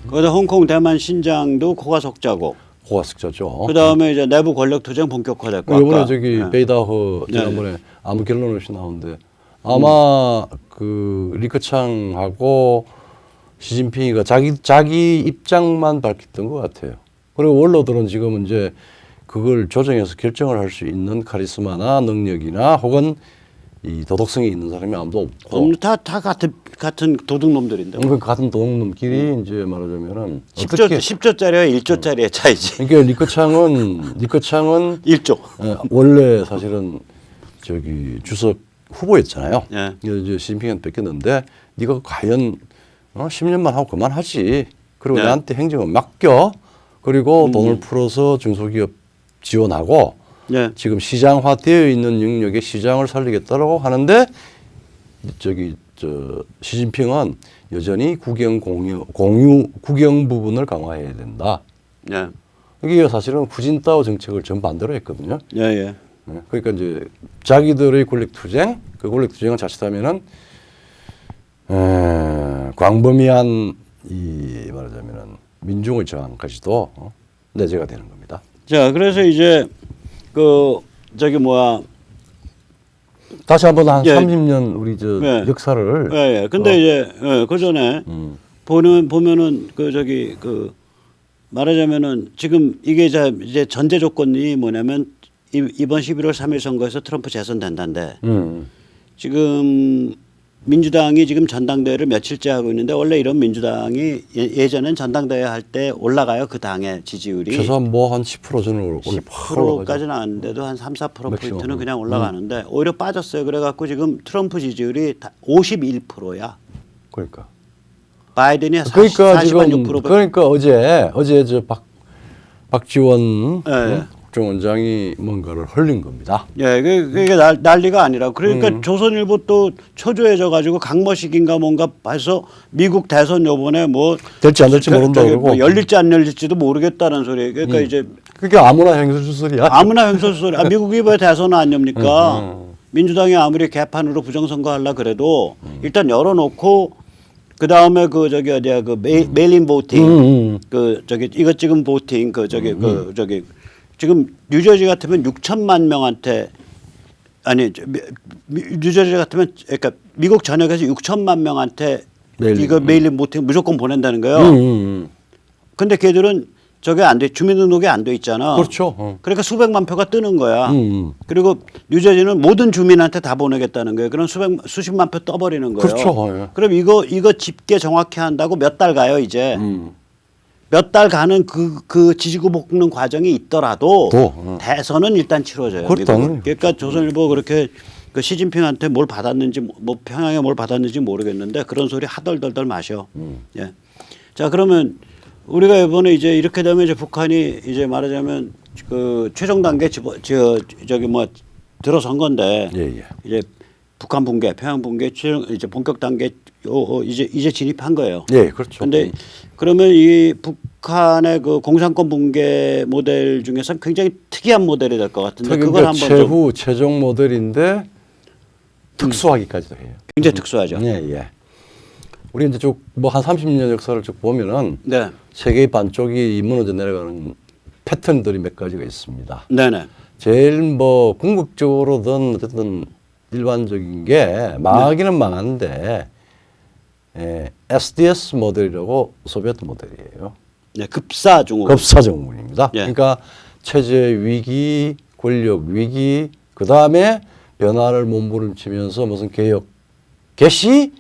거기다 홍콩, 대만, 신장도 코가 석자고. 고가숙자죠. 그다음에 이제 내부 권력 투쟁 본격화될 거. 이번에 저기 네. 베이다허 지난번에 아무 결론 없이 나오는데 아마 그 리커창하고 시진핑이가 자기 입장만 밝혔던 것 같아요. 그리고 원로들은 지금 이제 그걸 조정해서 결정을 할 수 있는 카리스마나 능력이나 혹은 이 도덕성이 있는 사람이 아무도 없고 다 같은 도둑놈들인데. 그 같은 도둑놈끼리 이제 말하자면은 10조짜리와 1조짜리의 차이지. 그러니까 리커창은 1조. 원래 사실은 저기 주석 후보였잖아요. 예. 이제 시진핑한테 뺏겼는데 네가 과연 10년만 하고 그만하지. 그리고 네. 나한테 행정을 맡겨. 그리고 돈을 풀어서 중소기업 지원하고 예. 지금 시장화되어 있는 영역의 시장을 살리겠다라고 하는데 저기 시진핑은 여전히 국영 국영 부분을 강화해야 된다. 예. 이게 사실은 후진타오 정책을 전반대로 했거든요. 예, 예. 그러니까 이제 자기들의 권력 투쟁, 그 권력 투쟁을 자칫하면은 광범위한 이 말하자면은 민중의 저항까지도 내재가 되는 겁니다. 자, 그래서 이제 그 저기 뭐야. 다시 한번 한 예. 30년 우리 저 예. 역사를 예, 예. 근데 이제 그 전에 보면은 그 저기 그 말하자면은 지금 이게 이제 전제 조건이 뭐냐면 이번 11월 3일 선거에서 트럼프 재선된다는데 지금 민주당이 지금 전당대회를 며칠째 하고 있는데 원래 이런 민주당이 예전엔 전당대회 할 때 올라가요. 그 당의 지지율이 최소한 뭐 한 10% 전으로 10%까지는 아닌데도 한 3, 4%포인트는 그냥 올라가는데 오히려 빠졌어요. 그래갖고 지금 트럼프 지지율이 51%야. 그러니까. 바이든이 그러니까 40한 지금 6%. 그러니까 어제 저 박지원 예. 국정원장이 뭔가를 흘린 겁니다. 예, 그게 난리가 아니라 그러니까 조선일보 또 초조해져 가지고 강머식인가 뭔가 해서 미국 대선 요번에 뭐 될지 안 될지 모른다 저기 그러고 뭐 열릴지 안 열릴지도 모르겠다는 소리. 그러니까 이제 그게 아무나 행설수설이야. 아무나 횡설수설. 미국이 왜 대선을 안 엽니까? 민주당이 아무리 개판으로 부정선거 하려 그래도 일단 열어놓고 그 다음에 그 저기 어디야 그 메일인 보팅 그 저기 이것 지금 보팅 그 저기 그 저기 지금 뉴저지 같으면 6천만 명한테 아니 뉴저지 같으면 그러니까 미국 전역에서 6천만 명한테 이거 메일인 보팅 무조건 보낸다는 거예요. 근데 걔들은 저게 안 돼. 주민등록이 안 돼 있잖아. 그렇죠. 그러니까 수백만 표가 뜨는 거야. 그리고 뉴저지는 모든 주민한테 다 보내겠다는 거예요. 그럼 수십만 표 떠버리는 거예요. 그렇죠. 예. 그럼 이거 집계 정확히 한다고 몇 달 가요 이제. 몇 달 가는 그 지지구 볶는 과정이 있더라도 대선은 일단 치러져요. 그렇다는 그러니까 조선일보 그렇게 그 시진핑한테 뭘 받았는지 뭐 평양에 뭘 받았는지 모르겠는데 그런 소리 하덜덜덜 마셔. 예. 자 그러면 우리가 이번에 이제 이렇게 되면 이제 북한이 이제 말하자면 그 최종 단계 저기 뭐 들어선 건데 이제 북한 붕괴, 평양 붕괴 최종 이제 본격 단계 이제 진입한 거예요. 예, 그렇죠. 근데 그러면 이 북한의 그 공산권 붕괴 모델 중에서 굉장히 특이한 모델이 될 것 같은데 그걸 한번 최후 최종 모델인데 특수하기까지도 해요. 굉장히 특수하죠. 예. 우리 이제 쭉 뭐 한 30년 역사를 쭉 보면은 네. 세계의 반쪽이 무너져 내려가는 패턴들이 몇 가지가 있습니다. 네네. 제일 뭐 궁극적으로든 어쨌든 일반적인 게 망하기는 망하는데 SDS 모델이라고 소비에트 모델이에요. 네, 급사증후. 급사증후군입니다. 예. 그러니까 체제 위기, 권력 위기, 그 다음에 변화를 몸부림치면서 무슨 개혁 개시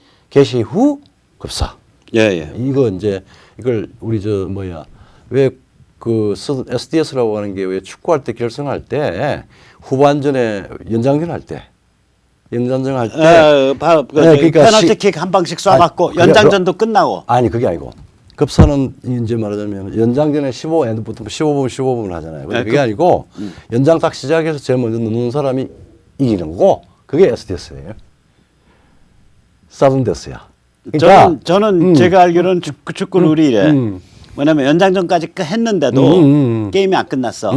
후 급사. 예. 이거 이제 이걸 우리 왜 그 SDS라고 하는 게 왜 축구할 때 결승할 때 후반전에 연장전 할 때. 그러니까 페널티킥 한 방씩 쏴갖고 연장전도 끝나고. 아니 그게 아니고 급사는 이제 말하자면 연장전에 15분 하잖아요. 근데 그게 아니고 연장 딱 시작해서 제일 먼저 넣는 사람이 이기는 거고 그게 SDS예요. 사든데스야. 그러니까 저는 제가 알기로는 축구 룰이 이래. 뭐냐면 연장전까지 했는데도 게임이 안 끝났어.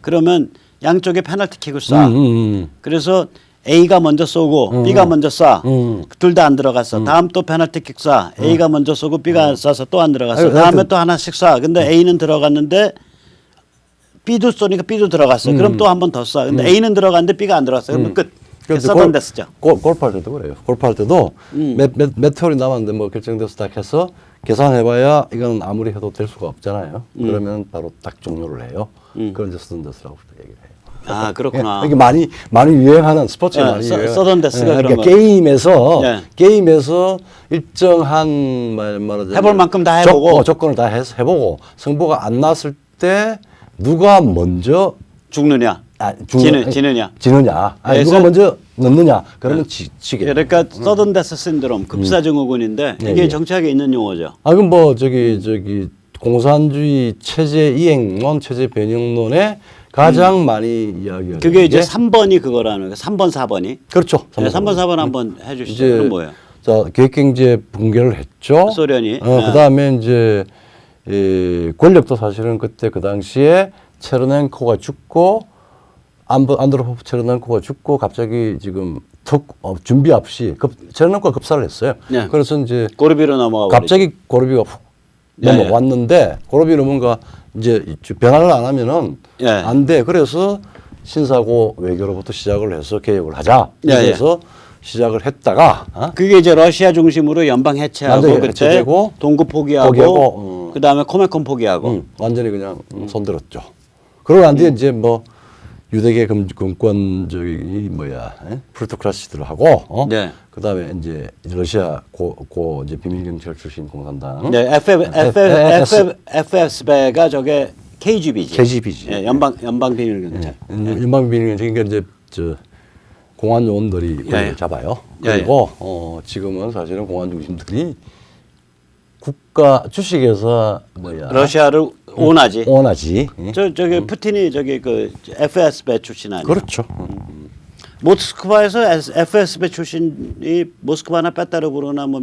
그러면 양쪽에 페널티킥을 쏴. 그래서 A가 먼저 쏘고 B가 먼저 쏴. 둘 다 안 들어갔어. 다음 또 페널티킥 쏴. A가 먼저 쏘고 B가 쏴서 또 안 들어갔어. 아니, 다음에 하여튼- 또 하나씩 쏴. 근데 A는 들어갔는데 B도 쏘니까 B도 들어갔어. 그럼 또 한 번 더 쏴. 근데 A는 들어갔는데 B가 안 들어갔어. 그러면 끝. 서던 데스죠. 골프할 때도 그래요. 골프할 때도 몇 홀이 남았는데 뭐 결정돼서 딱 해서 계산해봐야 이건 아무리 해도 될 수가 없잖아요. 그러면 바로 딱 종료를 해요. 그런 이제 서든데스라고 얘기를 해요. 아 그렇구나. 이게 많이 유행하는 스포츠에 네, 많이 유행. 서든데스가 그런 그러니까 거. 게임에서 네. 일정한 말하자면 해볼 만큼 다 해보고. 조건을 다 해서 해보고 성부가 안 났을 때 누가 먼저 죽느냐. 지느냐. 지느냐. 아니, 그래서- 누가 먼저 넣느냐. 그러면 지게. 그러니까 서든데스 신드롬, 급사증후군인데 이게 예. 정치학에 있는 용어죠. 아 그럼 뭐 저기 공산주의 체제 이행론, 체제 변형론에 가장 많이 이야기하는 그게 이제 게 3번이 그거라는 거예요. 3번, 4번이. 그렇죠. 네, 3번, 4번 한번 해주시죠. 이제 그건 뭐예요? 자 계획경제 붕괴를 했죠. 소련이. 그다음에 이제 권력도 사실은 그때 그 당시에 체르넨코가 죽고 안드로포프 체르넨코가 죽고 갑자기 지금 준비 없이 체르넨코가 급사를 했어요. 네. 그래서 이제 고르비로 넘어가 갑자기 고르비가 훅 예, 넘어왔는데 고르비는 뭔가 이제 변화를 안 하면은 예. 안 돼. 그래서 신사고 외교로부터 시작을 해서 개혁을 하자. 예, 예. 그래서 시작을 했다가 그게 이제 러시아 중심으로 연방 해체하고 완전히 그때 해체되고 동구 포기하고 그다음에 코메콘 포기하고 완전히 그냥 손들었죠. 그러고 난 뒤에 이제 뭐 유대계 금권 저기 프루토크라시들하고 네. 그다음에 이제 러시아 고 이제 비밀경찰 출신 공산당 네, FSB가 저게 KGB지. KGB지. 예, 연방 비밀경찰. 연방 비밀경찰 그러니까 이제 저 공안 요원들이 예. 잡아요. 예, 그리고 지금은 사실은 공안 중심들이 국가 주식회사 러시아를 오나지. 원하지. 저기 푸틴이 저기 그 FSB 출신 아니야? 그렇죠. 모스크바에서 FSB 출신이 모스크바나 빼따르고나 뭐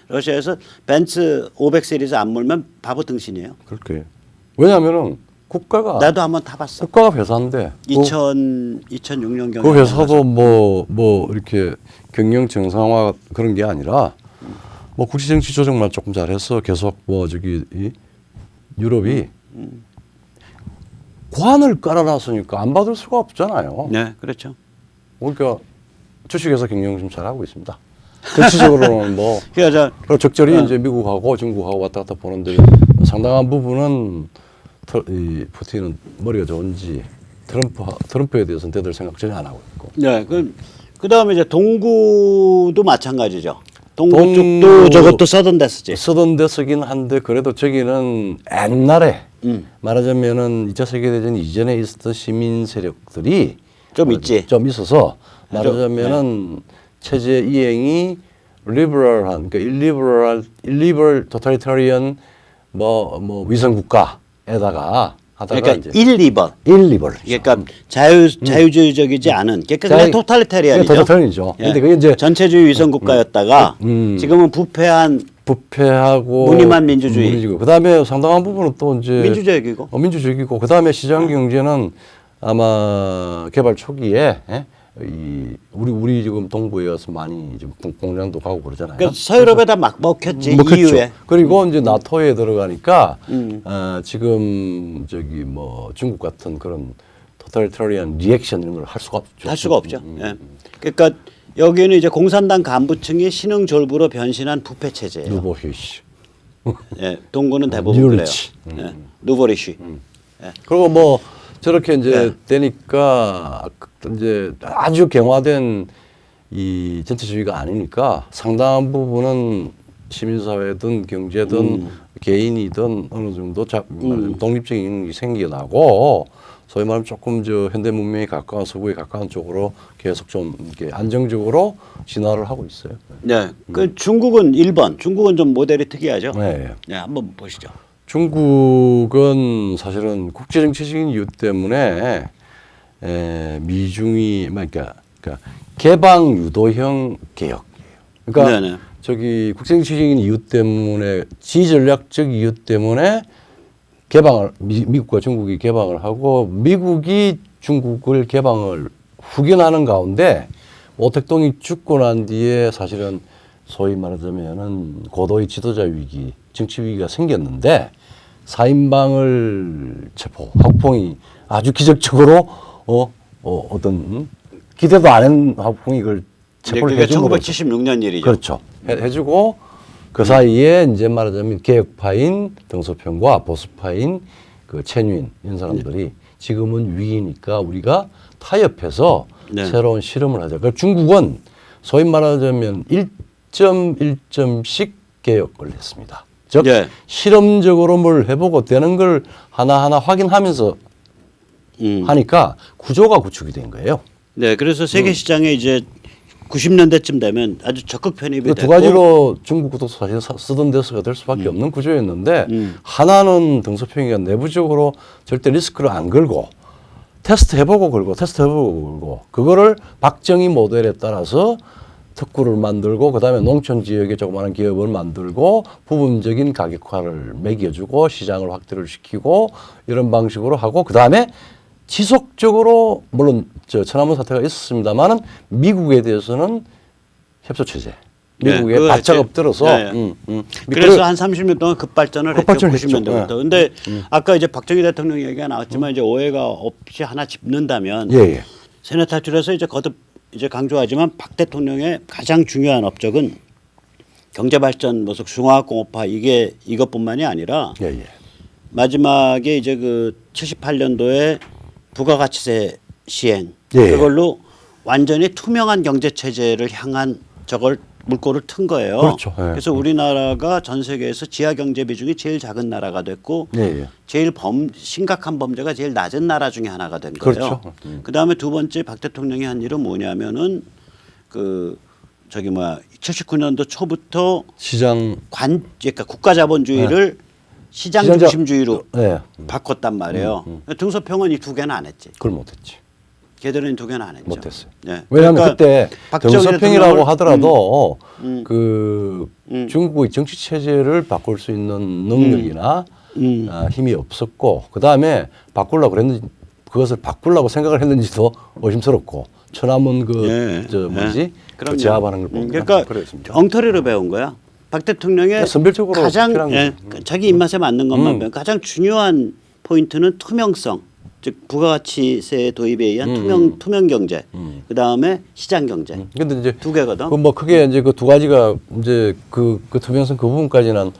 러시아에서 벤츠 500 시리즈 안 몰면 바보 등신이에요. 그렇게. 왜냐하면은 국가가 나도 한번 타봤어. 국가가 회사인데 2006년 경에. 그 회사도 뭐 이렇게 경영 정상화 그런 게 아니라 뭐 국제 정치 조정만 조금 잘해서 계속 뭐 저기 이 유럽이 관을 깔아놨으니까 안 받을 수가 없잖아요. 네, 그렇죠. 그러니까 주식회사 경영 좀 잘하고 있습니다. 정치적으로는 뭐 그래서 적절히 이제 미국하고 중국하고 왔다 갔다 보는데 상당한 부분은 이 푸틴은 머리가 좋은지 트럼프에 대해서는 대들 생각 전혀 안 하고 있고. 네, 그다음에 이제 동구도 마찬가지죠. 동구 쪽도 저것도 서든데스지. 서든데스긴 한데 그래도 저기는 옛날에 말하자면은 2차 세계대전 이전에 있었던 시민 세력들이 좀 있지. 좀 있어서 말하자면은 체제 이행이 리버럴한 그러니까 일리버럴 토탈리타리언 뭐 위성 국가에다가 하다가 그러니까 이제 1, 2번. 일리버럴 그러니까 자유주의적이지 않은 그러니까 그냥 토탈리타리안이죠. 토탈리타리안이죠. 예. 근데 그게 이제 전체주의 위성 국가였다가 지금은 부패하고 무늬만 민주주의. 그다음에 상당한 부분은 또 이제 민주적이고. 민주적이고 그다음에 시장 경제는 아마 개발 초기에 우리 지금 동부에 와서 많이 좀 공장도 가고 그러잖아요. 그러니까 서유럽에다 막 먹혔지 먹혔죠. 이후에. 그리고 이제 나토에 들어가니까 지금 저기 뭐 중국 같은 그런 토탈리타리안 리액션 이런 걸 할 수가 없죠. 할 수가 없죠. 예. 그러니까 여기는 이제 공산당 간부층이 신흥졸부로 변신한 부패 체제예요. 누보히시. 예, 동구는 대부분 뉴리치. 그래요. 예, 누보리시. 예. 그리고 뭐 저렇게 이제 되니까 이제 아주 경화된 이 전체주의가 아니니까 상당한 부분은 시민사회든 경제든 개인이든 어느 정도 독립적인 게 생겨나고 소위 말하면 조금 저 현대 문명에 가까운 서구에 가까운 쪽으로 계속 좀 이렇게 안정적으로 진화를 하고 있어요. 네, 그 중국은 1번. 중국은 좀 모델이 특이하죠. 네. 네, 한번 보시죠. 중국은 사실은 국제정치적인 이유 때문에 미중이 그러니까 개방 유도형 개혁이에요. 그러니까 네네. 저기 국제정치적인 이유 때문에 지전략적 이유 때문에 개방을 미국과 중국이 개방을 하고 미국이 중국을 개방을 후견하는 가운데 오택동이 죽고 난 뒤에 사실은 소위 말하자면은 고도의 지도자 위기, 정치 위기가 생겼는데 4인방을 체포, 학폭이 아주 기적적으로 어떤 기대도 안 한 학폭이 이걸 체포를 그게 해준 거죠. 1976년 일이죠. 그렇죠. 해주고 그 사이에 이제 말하자면 개혁파인 등소평과 보수파인 그 최유인 이런 사람들이 지금은 위기니까 우리가 타협해서 네. 새로운 실험을 하자. 그러니까 중국은 소위 말하자면 1.1점씩 개혁을 했습니다. 즉 네. 실험적으로 뭘 해보고 되는 걸 하나하나 확인하면서 하니까 구조가 구축이 된 거예요. 네, 그래서 세계 시장에 이제 90년대쯤 되면 아주 적극 편입이 그 됐고 두 가지로 중국도 사실 쓰던 데서가 될 수밖에 없는 구조였는데 하나는 등소평이가 내부적으로 절대 리스크를 안 걸고 테스트 해보고 걸고 그거를 박정희 모델에 따라서 특구를 만들고 그다음에 농촌 지역에 조그마한 기업을 만들고 부분적인 가격화를 매겨주고 시장을 확대를 시키고 이런 방식으로 하고 그다음에 지속적으로 물론 저 천안문 사태가 있었습니다만은 미국에 대해서는 협조 체제. 미국에 그거 바짝 했지. 엎드려서 네. 그래서 한 30년 동안 급발전을 했죠. 90년대부터. 근데 아까 이제 박정희 대통령 얘기가 나왔지만 이제 오해가 없이 하나 짚는다면 예. 세뇌 탈출에서 이제 거듭 이제 강조하지만 박 대통령의 가장 중요한 업적은 경제 발전 모습 중화공업화 이것뿐만이 아니라 예. 마지막에 이제 그 78년도에 부가가치세 시행 예. 그걸로 완전히 투명한 경제 체제를 향한 저걸 물꼬를 튼 거예요. 그렇죠. 예. 그래서 우리나라가 전 세계에서 지하 경제 비중이 제일 작은 나라가 됐고 예. 제일 심각한 범죄가 제일 낮은 나라 중에 하나가 된 거예요. 그렇죠. 그다음에 두 번째 박 대통령이 한 일은 뭐냐면은 79년도 초부터 그러니까 국가 자본주의를 시장 중심주의로 예. 바꿨단 말이에요. 등소평은 이 두 개는 안 했지. 그걸 못했지. 걔들은 이 두 개는 안 했죠. 못했어요. 네. 왜냐하면 그러니까 그때 박정희 등소평이라고 대통령을- 하더라도 그 중국의 정치 체제를 바꿀 수 있는 능력이나 힘이 없었고 그 다음에 그것을 바꾸려고 생각을 했는지도 의심스럽고 천안문 그럼요. 그 제압하는 걸 보면 그러니까 그랬습니다. 엉터리로 배운 거야. 박 대통령의 선별적으로 가장 필요한 거죠. 자기 입맛에 맞는 것만 배운 가장 중요한 포인트는 투명성, 즉 부가가치세 도입에 의한 투명 경제, 그 다음에 시장 경제. 근데 이제 두 개거든. 뭐 크게 이제 그 두 가지가 이제 그 투명성 그 부분까지는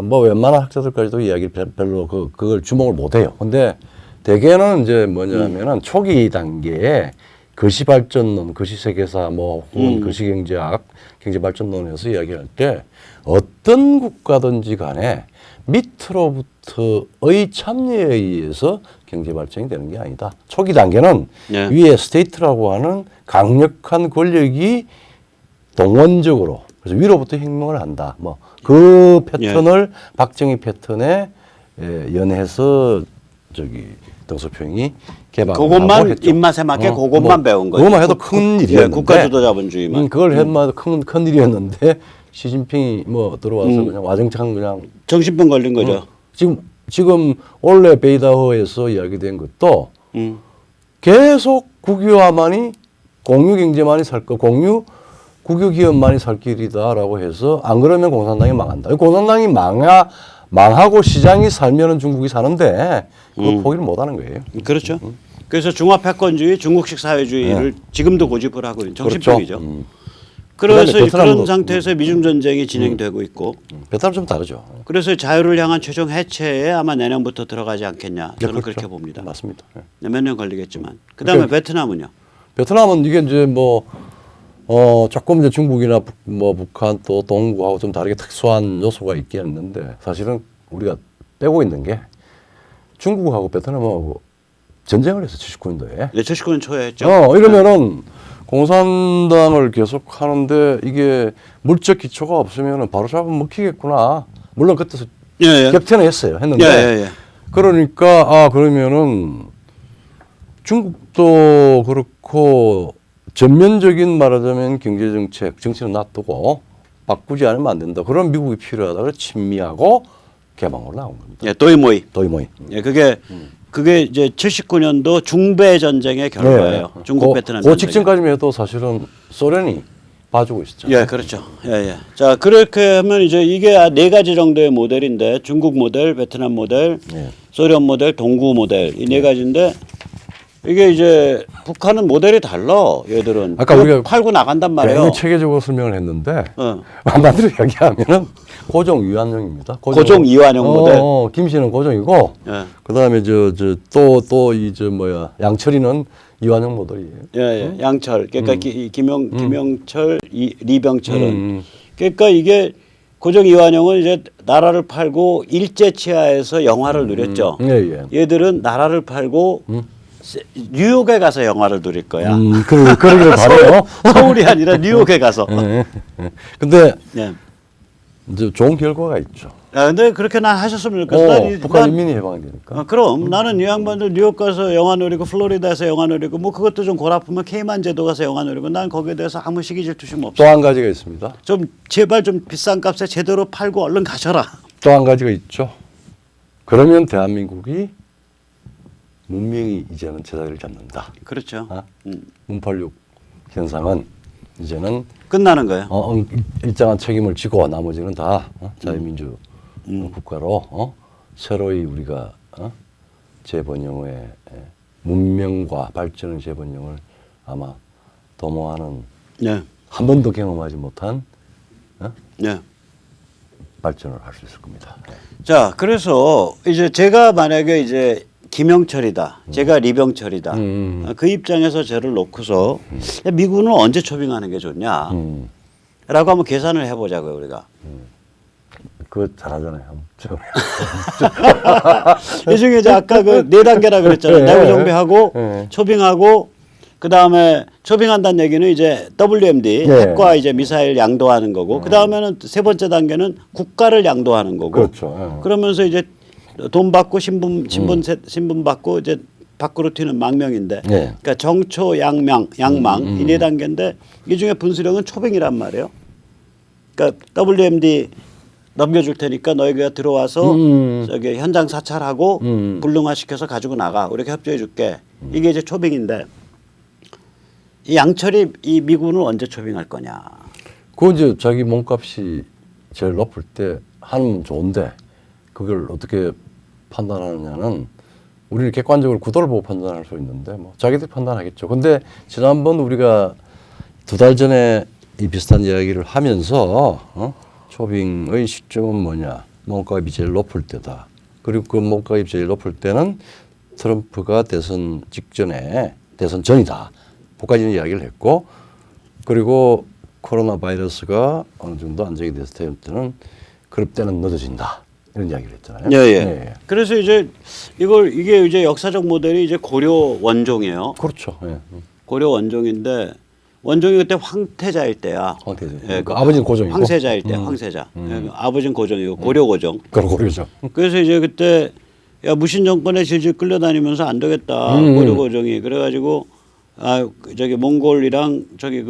뭐 웬만한 학자들까지도 이야기 별로 그걸 주목을 못 해요. 근데 대개는 이제 뭐냐면은 초기 단계에 거시발전론, 거시세계사 뭐 혹은 거시경제학, 경제발전론에서 이야기할 때 어떤 국가든지 간에 밑으로부터의 참여에 의해서 경제발전이 되는 게 아니다. 초기 단계는 네. 위에 스테이트라고 하는 강력한 권력이 동원적으로 그래서 위로부터 혁명을 한다. 뭐 그 패턴을 박정희 패턴에 연해서 등소평이 개발하고 그것만 했죠. 입맛에 맞게 그것만 배운 거죠. 그것만 해도 큰 일이었는데 국가주도 자본주의만. 그걸 해도 큰 일이었는데 시진핑이 뭐 들어와서 그냥 와정창 그냥 정신병 걸린 거죠. 지금 원래 베이다호에서 이야기된 것도 계속 국유화만이 공유 경제만이 살 거, 국유 기업만이 살 길이다라고 해서 안 그러면 공산당이 망한다. 공산당이 망하고 시장이 살면은 중국이 사는데 그걸 포기를 못 하는 거예요. 그렇죠. 그래서 중화패권주의, 중국식 사회주의를 지금도 고집을 하고 있는 정신병이죠. 그래서 그다음에 그런 베트남도- 상태에서 미중 전쟁이 진행되고 있고 베트남 좀 다르죠. 그래서 자유를 향한 최종 해체에 아마 내년부터 들어가지 않겠냐. 저는 그렇죠. 그렇게 봅니다. 맞습니다. 몇 년 걸리겠지만. 그다음에 베트남은요. 베트남은 이게 이제 조금 이제 중국이나 북한 또 동구하고 좀 다르게 특수한 요소가 있겠는데 사실은 우리가 빼고 있는 게 중국하고 베트남하고 전쟁을 해서 79년도에. 네, 79년 초에 했죠. 이러면은 공산당을 계속 하는데 이게 물적 기초가 없으면은 바로 잡으면 먹히겠구나. 물론 그때서 격퇴는 했어요. 했는데. 그러니까 그러면은 중국도 그렇고 전면적인 말하자면 경제정책, 정치는 놔두고 바꾸지 않으면 안 된다. 그런 미국이 필요하다. 그래서 친미하고 개방으로 나온 겁니다. 예, 도이모이. 도이모이. 예, 그게 이제 79년도 중배 전쟁의 결과예요. 중국 베트남 그 전쟁. 직전까지만 해도 사실은 소련이 봐주고 있었잖아요. 예, 그렇죠. 예, 예. 자, 그렇게 하면 이제 이게 네 가지 정도의 모델인데 중국 모델, 베트남 모델, 예. 소련 모델, 동구 모델 이 네 가지인데 이게 이제 북한은 모델이 달라. 얘들은 아까 우리가 팔고 나간단 말이에요. 굉장히 체계적으로 설명을 했는데 어. 한마디로 이야기하면은 고종 이완용입니다. 고종 이완용 모델. 김씨는 고종이고 예. 그다음에 또 양철이는 이완용 모델이에요. 예, 예. 양철. 그러니까 김영철, 리병철은. 그러니까 이게 고종 이완용은 이제 나라를 팔고 일제 치하에서 영화를 누렸죠. 예. 얘들은 나라를 팔고 뉴욕에 가서 영화를 누릴 거야. 그러길 바래요. 서울이 아니라 뉴욕에 가서. 근데 예. 이제 좋은 결과가 있죠. 야, 근데 그렇게 난 하셨으면 좋겠어. 북한 인민이 해방이 되니까. 그럼 나는 이 양반들 뉴욕 가서 영화 누리고 플로리다에서 영화 누리고 뭐 그것도 좀 골 아프면 케이만 제도 가서 영화 누리고 난 거기에 대해서 아무 시기 질투심 없어. 또 한 가지가 있습니다. 좀 제발 좀 비싼 값에 제대로 팔고 얼른 가셔라. 또 한 가지가 있죠. 그러면 대한민국이 문명이 이제는 제자리를 잡는다. 그렇죠. 문팔육 현상은 이제는 끝나는 거예요. 일정한 책임을 지고 나머지는 다 자유민주 국가로 새로이 우리가 재번영의 문명과 발전의 재번영을 아마 도모하는 네. 한 번도 경험하지 못한 네. 발전을 할 수 있을 겁니다. 자, 그래서 이제 제가 만약에 이제 김영철이다. 제가 리병철이다. 그 입장에서 저를 놓고서 미군은 언제 초빙하는 게 좋냐? 라고 한번 계산을 해보자고요, 우리가. 그거 잘하잖아요. 이 중에 이제 아까 그 네 단계라 그랬잖아요. 내부 정비하고 초빙하고 그 다음에 초빙한다는 얘기는 이제 WMD 핵과 이제 미사일 양도하는 거고 그 다음에는 세 번째 단계는 국가를 양도하는 거고. 그렇죠. 그러면서 이제 돈 받고 신분 받고 이제 밖으로 튀는 망명인데, 그러니까 정초 양망 이 네 단계인데 이 중에 분수령은 초빙이란 말이에요. 그러니까 WMD 넘겨줄 테니까 너희가 들어와서 저기 현장 사찰하고 불능화시켜서 가지고 나가. 우리가 협조해줄게. 이게 이제 초빙인데 이 양철이 이 미군을 언제 초빙할 거냐? 그 이제 자기 몸값이 제일 높을 때 하면 좋은데 그걸 어떻게 판단하느냐는 우리는 객관적으로 구도를 보고 판단할 수 있는데 뭐 자기들이 판단하겠죠. 근데 지난번 우리가 2달 전에 이 비슷한 이야기를 하면서 초빙의 시점은 뭐냐? 몸값이 제일 높을 때다. 그리고 그 몸값이 제일 높을 때는 트럼프가 대선 직전에 대선 전이다. 그까지는 이야기를 했고 그리고 코로나 바이러스가 어느 정도 안정이 됐을 때는 그럴 때는 늦어진다. 이런 이야기를 했잖아요. 예. 그래서 이제 이게 이제 역사적 모델이 이제 고려 원종이에요. 그렇죠. 예. 고려 원종인데 원종이 그때 황태자일 때야. 황태자. 예, 그 아버지는 고종이고. 황세자일 때 황세자. 예, 아버지는 고종이고 고려 고종. 그럼 고려죠. 그래서 이제 그때 야 무신 정권에 질질 끌려다니면서 안 되겠다. 고려 고종이 그래가지고 저기 몽골이랑 저기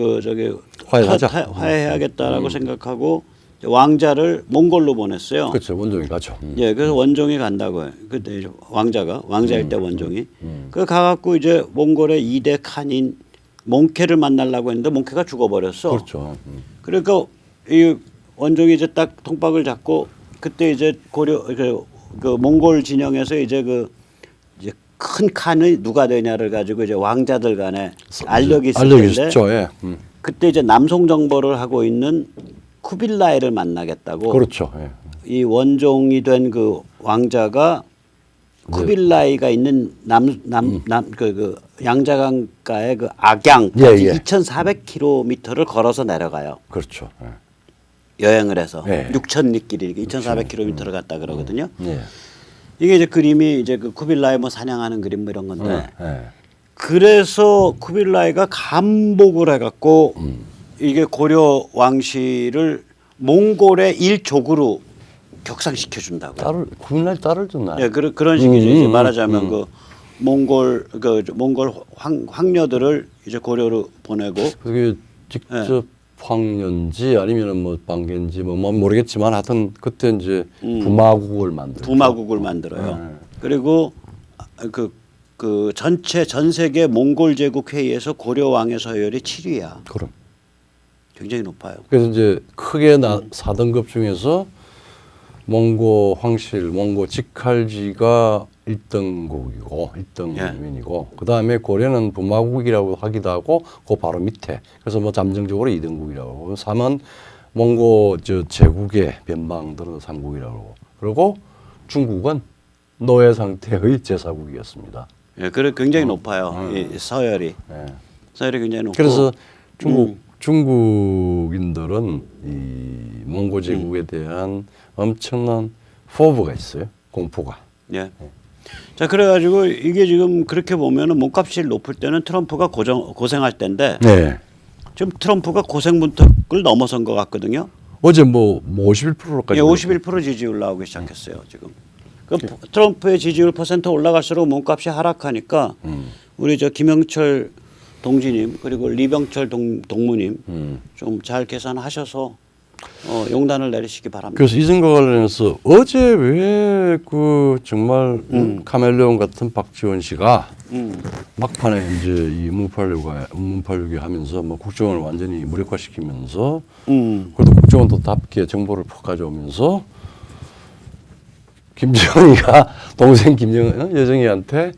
화해하겠다라고 생각하고 왕자를 몽골로 보냈어요. 그렇죠. 원종이 가죠. 예, 그래서 원종이 간다고 해. 그때 이제 왕자일 때 원종이. 그 가갖고 이제 몽골의 2대 칸인 몽케를 만나려고 했는데 몽케가 죽어버렸어. 그렇죠. 그러니까 이 원종이 이제 딱 통박을 잡고 그때 이제 고려 그 몽골 진영에서 이제 이제 큰 칸이 누가 되냐를 가지고 이제 왕자들 간에 알력이 있을 텐데. 예. 그때 이제 남송 정벌을 하고 있는 쿠빌라이를 만나겠다고. 그렇죠. 예. 이 원종이 된 그 왕자가 쿠빌라이가 있는 그 양자강가의 그 악양까지 2,400km를 걸어서 내려가요. 그렇죠. 예. 여행을 해서 예. 6,000리 길이 2,400km를 갔다 그러거든요. 예. 이게 이제 그림이 이제 그 쿠빌라이 뭐 사냥하는 그림 뭐 이런 건데. 예. 그래서 쿠빌라이가 감복을 해갖고 이게 고려 왕실을 몽골의 일족으로 격상시켜 준다고요. 군날 딸을 줬나? 예, 그런 식이죠. 이제 말하자면 그 몽골 황녀들을 이제 고려로 보내고. 그게 직접 황년지 아니면은 뭐 방겐지 뭐 모르겠지만 하여튼 그때 이제 부마국을 만들죠. 부마국을 만들어요. 그리고 그 전체 전 세계 몽골 제국 회의에서 고려 왕의 서열이 7위야. 그럼. 굉장히 높아요. 그래서 이제 크게 4등급 중에서 몽고 황실, 몽고 직할지가 1등국이고 1등민이고 그 다음에 고려는 부마국이라고 하기도 하고 그 바로 밑에 그래서 뭐 잠정적으로 2등국이라고 하고 3은 몽고 제국의 변방들은 3국이라고 하고 그리고 중국은 노예 상태의 제사국이었습니다. 예, 그래 굉장히 높아요. 이 서열이. 예. 서열이 굉장히 높고. 그래서 중국인들은 이 몽고 제국에 대한 엄청난 포부가 있어요. 공포가. 예. 자, 그래가지고 이게 지금 그렇게 보면은 몸값이 높을 때는 트럼프가 고생할 때인데 네. 지금 트럼프가 고생 문턱을 넘어선 것 같거든요. 어제 뭐 51%까지. 예, 51% 지지율 나오기 시작했어요 지금. 그 트럼프의 지지율 퍼센트 올라갈수록 몸값이 하락하니까 우리 저 김영철 동지님 그리고 리병철 동무님 좀 잘 계산하셔서 용단을 내리시기 바랍니다. 그래서 이 생각 관련해서 어제 왜 그 정말 카멜레온 같은 박지원 씨가 막판에 이제 이 문팔육에 하면서 뭐 국정원을 완전히 무력화시키면서 그래도 국정원도 답게 정보를 가져오면서 김정희가 동생 여정이한테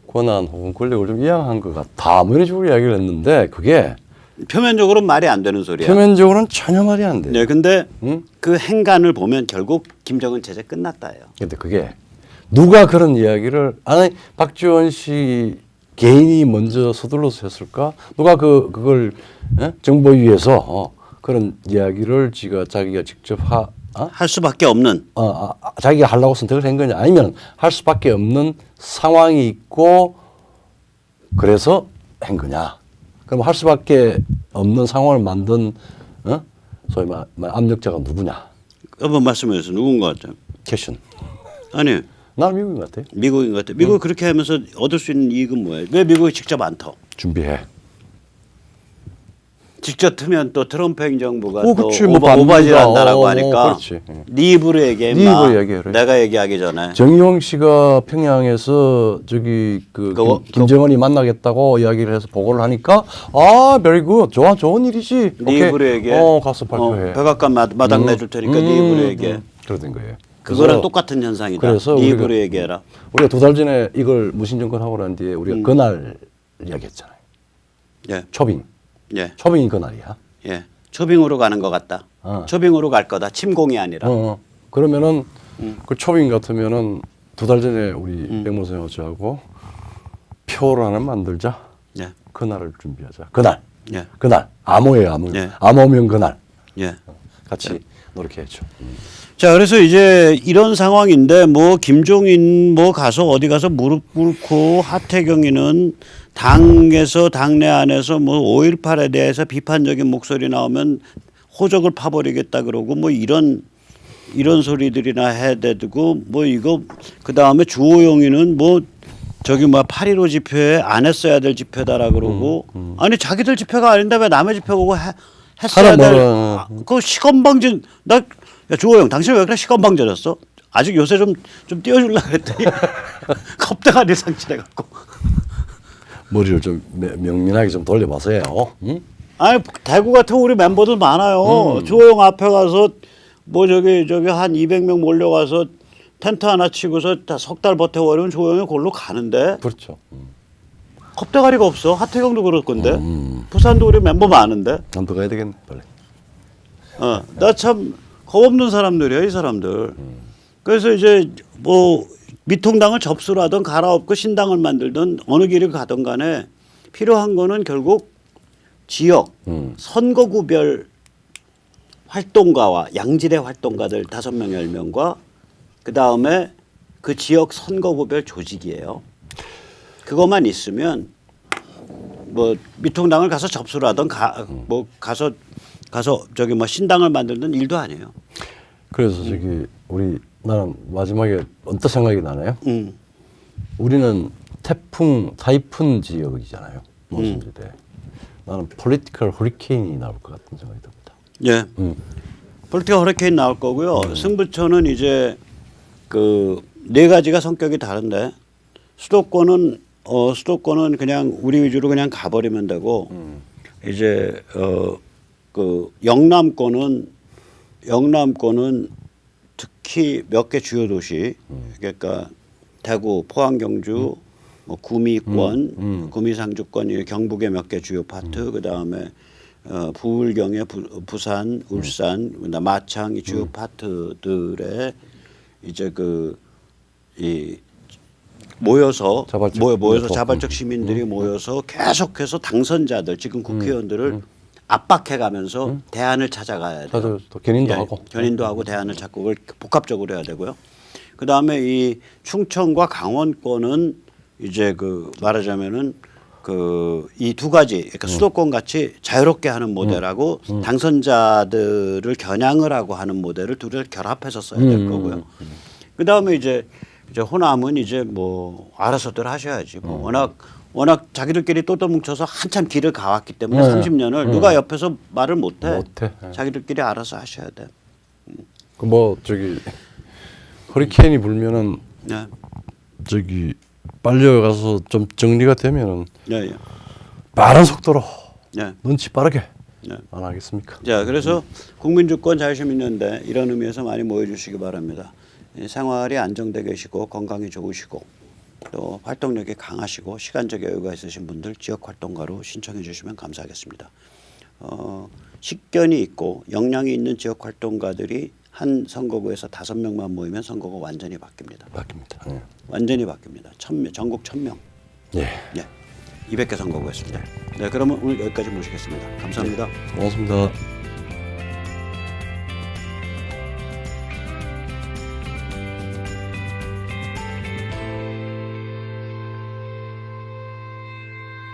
권한 혹은 권력을 좀 이양한 것 같다. 뭐 이런 식으로 이야기를 했는데 그게 표면적으로는 말이 안 되는 소리야. 표면적으로는 전혀 말이 안 돼. 네, 근데 그 행간을 보면 결국 김정은 체제 끝났다예요. 근데 그게 누가 그런 이야기를 아니 박지원 씨 개인이 먼저 서둘러서 했을까? 누가 그걸 정보위에서 그런 이야기를 자기가 직접 할 수밖에 없는. 자기가 하려고 선택을 한 거냐 아니면 할 수밖에 없는 상황이 있고 그래서 한 거냐? 그럼 할 수밖에 없는 상황을 만든 소위 말 압력자가 누구냐? 한번 말씀해 주세요. 누군 것 같아요? 캐션. 아니, 나는 미국인 것 같아. 미국인 것 같아요. 미국이 그렇게 하면서 얻을 수 있는 이익은 뭐예요? 왜 미국이 직접 안 터? 준비해. 직접 트면 또 트럼프 행정부가 또 또 뭐 오바질한다라고 하니까 그렇지. 네 입으로 얘기해. 네 입으로 얘기해. 내가 얘기하기 전에. 정의용 씨가 평양에서 저기 김정은이 만나겠다고 이야기를 해서 보고를 하니까 very good. 좋은 일이지. 네 입으로 얘기해. 가서 발표해. 백악관 마당 내줄 테니까 네 입으로 얘기해. 그러던 거예요. 그거랑 똑같은 현상이다. 그래서 네 입으로 얘기해라. 우리가 2달 전에 이걸 무신정권 하고 난 뒤에 우리가 그날 이야기했잖아요. 예. 초빙. 예. 초빙이 그날이야. 예. 초빙으로 가는 것 같다. 초빙으로 갈 거다. 침공이 아니라. 그러면은 그 초빙 같으면은 2달 전에 우리 백모생 어쩌하고 표를 하나 만들자. 예. 그날을 준비하자. 그날. 예. 그날. 암호예요, 암호. 예. 암호면 그날. 예. 같이 노력해야죠. 자, 그래서 이제 이런 상황인데 뭐 김종인 뭐 가서 어디 가서 무릎 꿇고 하태경이는 당에서 당내 안에서 뭐 5.18에 대해서 비판적인 목소리 나오면 호적을 파버리겠다 그러고 뭐 이런 소리들이나 해대고 뭐 이거 그 다음에 주호영이는 뭐 저기 뭐 8.15 집회에 안 했어야 될 집회다라 그러고 아니 자기들 집회가 아닌데 왜 남의 집회 보고 했어야 될 그 시건방진 야 주호영 당신 왜 그래 시건방져졌어? 아직 요새 좀 띄워주려고 그랬더니 겁대가리 상실해갖고 머리를 좀 명민하게 좀 돌려봐서요. 응? 아니 대구 같은 우리 멤버들 많아요. 주호영 앞에 가서 뭐 저기 한 200명 몰려가서 텐트 하나 치고서 석 달 버텨버리면 주호영이 골로 가는데. 그렇죠. 겁대가리가 없어. 하태경도 그럴 건데. 부산도 우리 멤버 많은데. 남도 가야 되겠네 빨리. 나 참 겁없는 사람들이야 이 사람들. 그래서 이제 뭐 미통당을 접수를 하든 갈아엎고 신당을 만들든 어느 길을 가든 간에 필요한 거는 결국 지역 선거구별 활동가와 양질의 활동가들 5명 10명과 그다음에 그 지역 선거구별 조직이에요. 그것만 있으면 뭐 미통당을 가서 접수를 하든 뭐 가서 저기 뭐 신당을 만들든 일도 아니에요. 그래서 저기 나는 마지막에 언뜻 생각이 나네요. 우리는 타이푼 지역이잖아요. 노선지대. 나는 폴리티컬 허리케인이 나올 것 같은 생각이 듭니다. 예. 폴리티컬 허리케인 나올 거고요. 승부처는 이제 그 네 가지가 성격이 다른데 수도권은 그냥 우리 위주로 그냥 가버리면 되고 이제 그 영남권은 특히 몇 개 주요 도시 그러니까 대구, 포항, 경주, 뭐 구미권, 구미 상주권 이 경북의 몇 개 주요 파트 그다음에 부울경의 부산, 울산, 그다음 마창 이 주요 파트들의 이제 이 모여서 자발적 시민들이 모여서 계속해서 당선자들 지금 국회의원들을 압박해가면서 대안을 찾아가야 돼요. 또 견인도 예, 하고 견인도 하고 대안을 찾고 그걸 복합적으로 해야 되고요. 그 다음에 이 충청과 강원권은 이제 말하자면은 이 두 가지 그러니까 수도권 같이 자유롭게 하는 모델하고 당선자들을 겨냥을 하고 하는 모델을 둘을 결합해서 써야 될 거고요. 그 다음에 이제 호남은 이제 뭐 알아서들 하셔야지. 뭐 워낙 자기들끼리 또또 뭉쳐서 한참 길을 가왔기 때문에 30년을 누가 옆에서 말을 못해. 자기들끼리 알아서 하셔야 돼. 그 뭐 허리케인이 불면은 네. 빨려가서 좀 정리가 되면은 네, 네. 빠른 속도로 네. 눈치 빠르게 네. 안 하겠습니까? 자, 그래서 국민주권 자유시민연대 이런 의미에서 많이 모여주시기 바랍니다. 생활이 안정되게 계시고 건강이 좋으시고 또 활동력이 강하시고 시간적 여유가 있으신 분들 지역 활동가로 신청해 주시면 감사하겠습니다. 식견이 있고 역량이 있는 지역 활동가들이 한 선거구에서 5명만 모이면 선거가 완전히 바뀝니다. 바뀝니다. 완전히 바뀝니다. 전국 1000명. 예. 예. 200개 선거구였습니다. 네, 그러면 오늘 여기까지 모시겠습니다. 감사합니다. 고맙습니다.